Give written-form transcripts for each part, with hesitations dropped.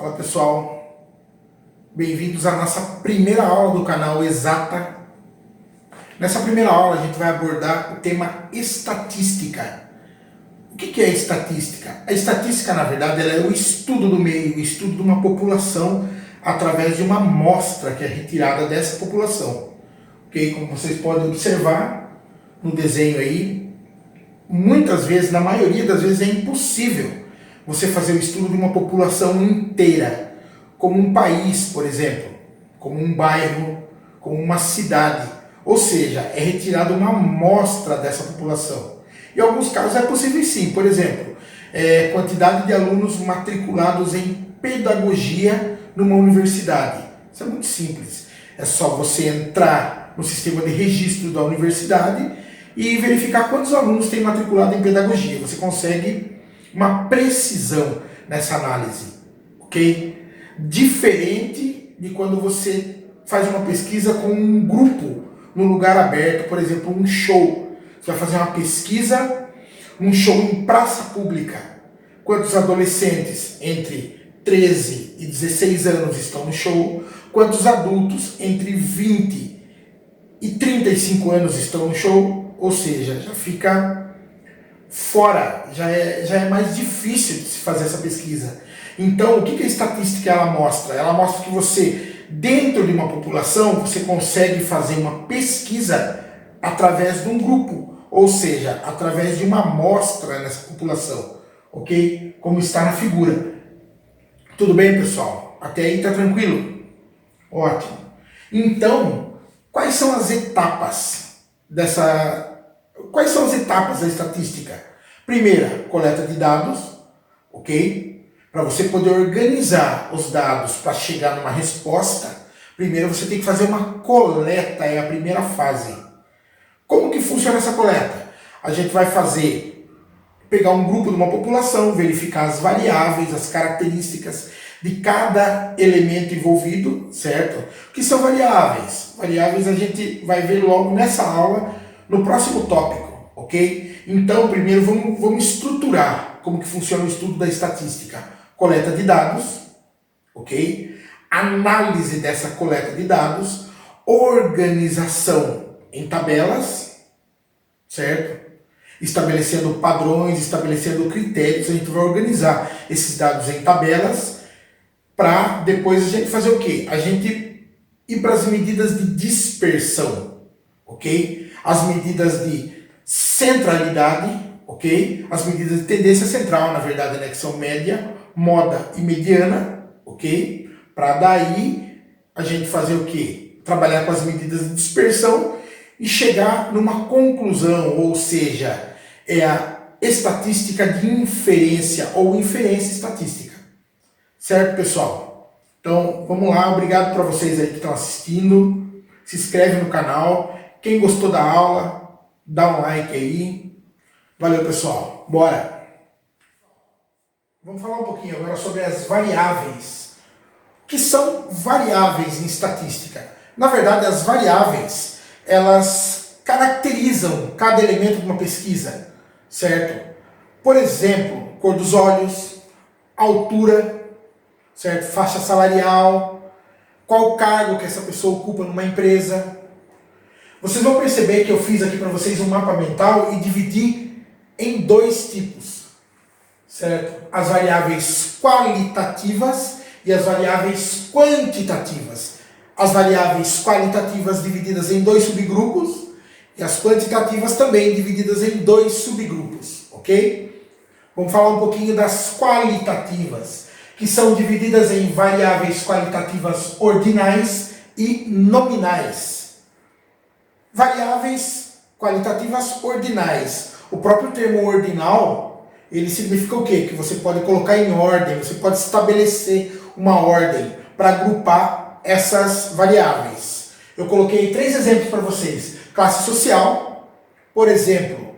Olá pessoal, bem-vindos à nossa primeira aula do canal Exata. Nessa primeira aula a gente vai abordar o tema estatística. O que é estatística? A estatística, na verdade, ela é o estudo do meio, o estudo de uma população através de uma amostra que é retirada dessa população. Ok? Como vocês podem observar no desenho aí, muitas vezes, na maioria das vezes, é impossível você fazer o estudo de uma população inteira, como um país, por exemplo, como um bairro, como uma cidade. Ou seja, é retirada uma amostra dessa população. Em alguns casos é possível sim, por exemplo, quantidade de alunos matriculados em pedagogia numa universidade. Isso é muito simples. É só você entrar no sistema de registro da universidade e verificar quantos alunos tem matriculado em pedagogia. Você consegue uma precisão nessa análise, ok? Diferente de quando você faz uma pesquisa com um grupo no lugar aberto, por exemplo, um show. Você vai fazer uma pesquisa, um show em praça pública. Quantos adolescentes entre 13 e 16 anos estão no show? Quantos adultos entre 20 e 35 anos estão no show? Ou seja, já fica fora, já é mais difícil de se fazer essa pesquisa. Então, o que a estatística ela mostra? Ela mostra que você, dentro de uma população, você consegue fazer uma pesquisa através de um grupo, ou seja, através de uma amostra nessa população, ok? Como está na figura. Tudo bem, pessoal? Até aí tá tranquilo? Ótimo. Então, quais são as etapas Quais são as etapas da estatística? Primeira, coleta de dados, ok? Para você poder organizar os dados para chegar numa resposta, primeiro você tem que fazer uma coleta, é a primeira fase. Como que funciona essa coleta? A gente vai pegar um grupo de uma população, verificar as variáveis, as características de cada elemento envolvido, certo? O que são variáveis? Variáveis a gente vai ver logo nessa aula, no próximo tópico, ok? Então, primeiro vamos estruturar como que funciona o estudo da estatística. Coleta de dados, ok? Análise dessa coleta de dados, organização em tabelas, certo? Estabelecendo padrões, estabelecendo critérios, a gente vai organizar esses dados em tabelas para depois a gente fazer o quê? A gente ir para as medidas de dispersão, ok? As medidas de centralidade, ok? As medidas de tendência central, na verdade, né? Que são média, moda e mediana, ok? Para daí a gente fazer o quê? Trabalhar com as medidas de dispersão e chegar numa conclusão, ou seja, é a estatística de inferência ou inferência estatística. Certo, pessoal? Então, vamos lá. Obrigado para vocês aí que estão assistindo. Se inscreve no canal. Quem gostou da aula, dá um like aí. Valeu, pessoal. Bora! Vamos falar um pouquinho agora sobre as variáveis. O que são variáveis em estatística? Na verdade, as variáveis, elas caracterizam cada elemento de uma pesquisa, certo? Por exemplo, cor dos olhos, altura, certo? Faixa salarial, qual cargo que essa pessoa ocupa numa empresa. Vocês vão perceber que eu fiz aqui para vocês um mapa mental e dividi em dois tipos, certo? As variáveis qualitativas e as variáveis quantitativas. As variáveis qualitativas divididas em dois subgrupos e as quantitativas também divididas em dois subgrupos, ok? Vamos falar um pouquinho das qualitativas, que são divididas em variáveis qualitativas ordinais e nominais. Variáveis qualitativas ordinais. O próprio termo ordinal, ele significa o quê? Que você pode colocar em ordem, você pode estabelecer uma ordem para agrupar essas variáveis. Eu coloquei 3 exemplos para vocês. Classe social, por exemplo,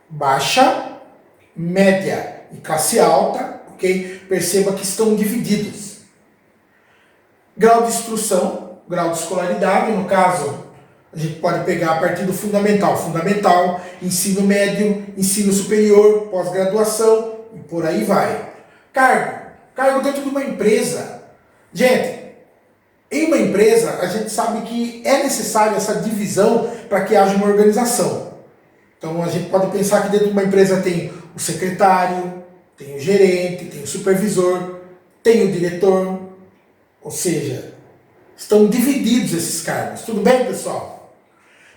baixa, média e classe alta, ok? Perceba que estão divididos. Grau de instrução, grau de escolaridade, no caso, a gente pode pegar a partir do fundamental, ensino médio, ensino superior, pós-graduação e por aí vai. Cargo Cargo dentro de uma empresa. Gente, em uma empresa, a gente sabe que é necessária essa divisão para que haja uma organização. Então, a gente pode pensar que dentro de uma empresa tem o secretário, tem o gerente, tem o supervisor, tem o diretor. Ou seja, estão divididos esses cargos. Tudo bem, pessoal?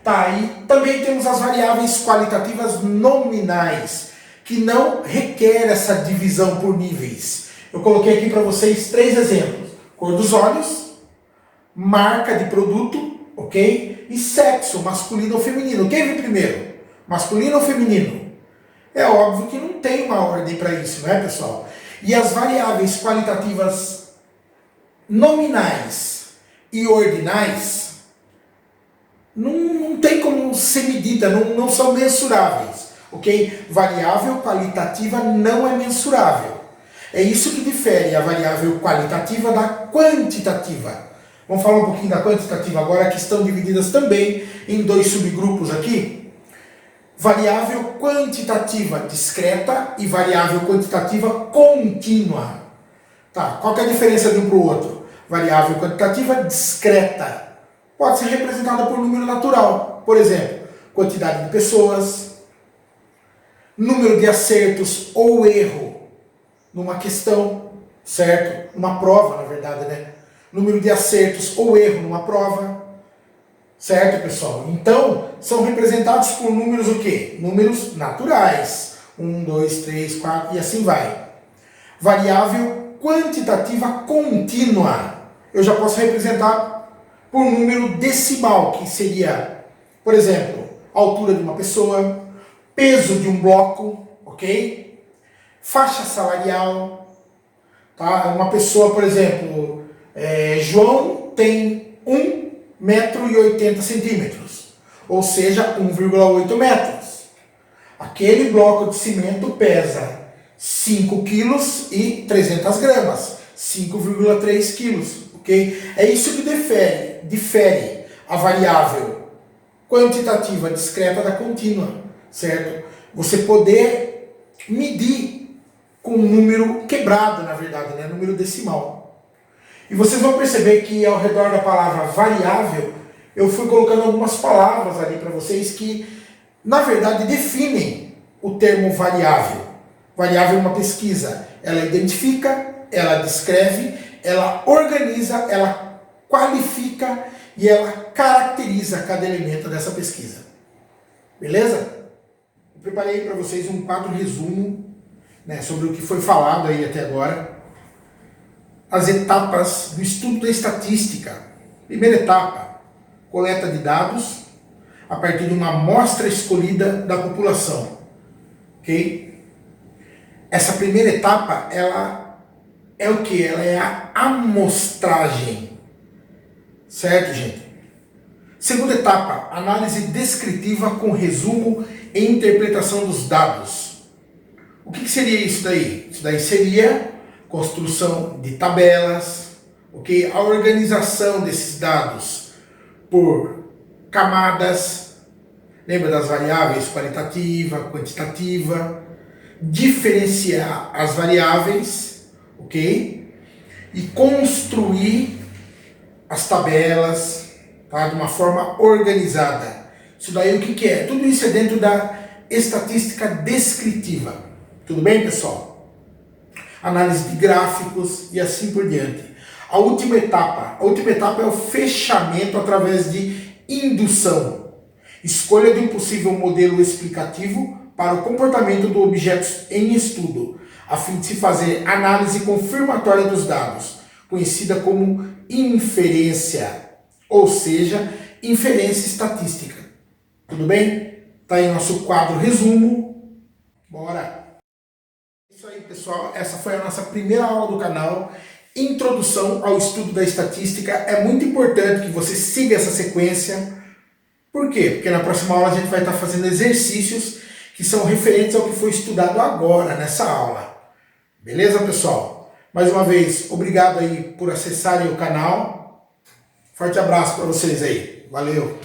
Tá, e também temos as variáveis qualitativas nominais, que não requer essa divisão por níveis. Eu coloquei aqui para vocês 3 exemplos. Cor dos olhos, marca de produto, ok? E sexo, masculino ou feminino. Quem vem primeiro? Masculino ou feminino? É óbvio que não tem uma ordem para isso, não é, pessoal? E as variáveis qualitativas nominais e ordinais não tem como ser medida, não são mensuráveis, ok? Variável qualitativa não é mensurável. É isso que difere a variável qualitativa da quantitativa. Vamos falar um pouquinho da quantitativa agora, que estão divididas também em 2 subgrupos aqui. Variável quantitativa discreta e variável quantitativa contínua. Tá, qual que é a diferença de um para o outro? Variável quantitativa discreta pode ser representada por número natural. Por exemplo, quantidade de pessoas, número de acertos ou erro numa questão, certo? Numa prova, na verdade, né? Número de acertos ou erro numa prova, certo, pessoal? Então, são representados por números o quê? Números naturais. 1, 2, 3, 4 e assim vai. Variável quantitativa contínua. Eu já posso representar por número decimal, que seria, por exemplo, altura de uma pessoa, peso de um bloco, ok? Faixa salarial, tá? Uma pessoa, por exemplo, João tem 1,80 m, ou seja, 1,8 metros. Aquele bloco de cimento pesa 5 kg e 300 gramas, 5,3 kg, ok? É isso que difere a variável quantitativa discreta da contínua, certo? Você poder medir com um número quebrado, na verdade, né? Número decimal. E vocês vão perceber que ao redor da palavra variável, eu fui colocando algumas palavras ali para vocês que, na verdade, definem o termo variável. Variável é uma pesquisa. Ela identifica, ela descreve, ela organiza, ela qualifica e ela caracteriza cada elemento dessa pesquisa. Beleza? Eu preparei para vocês um quadro resumo, né, sobre o que foi falado aí até agora. As etapas do estudo da estatística. Primeira etapa, coleta de dados a partir de uma amostra escolhida da população. Ok? Essa primeira etapa, ela é o que? Ela é a amostragem. Certo, gente? Segunda etapa, análise descritiva com resumo e interpretação dos dados. O que seria isso daí? Isso daí seria construção de tabelas, ok? A organização desses dados por camadas, lembra das variáveis qualitativa, quantitativa, diferenciar as variáveis, ok? E construir as tabelas, tá? De uma forma organizada. Isso daí o que é? Tudo isso é dentro da estatística descritiva. Tudo bem, pessoal? Análise de gráficos e assim por diante. A última etapa é o fechamento através de indução. Escolha de um possível modelo explicativo para o comportamento do objeto em estudo, a fim de se fazer análise confirmatória dos dados, conhecida como inferência, ou seja, inferência estatística. Tudo bem? Tá aí nosso quadro resumo. Bora! Isso aí, pessoal, essa foi a nossa primeira aula do canal, Introdução ao Estudo da Estatística. É muito importante que você siga essa sequência. Por quê? Porque na próxima aula a gente vai estar fazendo exercícios que são referentes ao que foi estudado agora nessa aula. Beleza, pessoal? Mais uma vez, obrigado aí por acessarem o canal. Forte abraço para vocês aí. Valeu!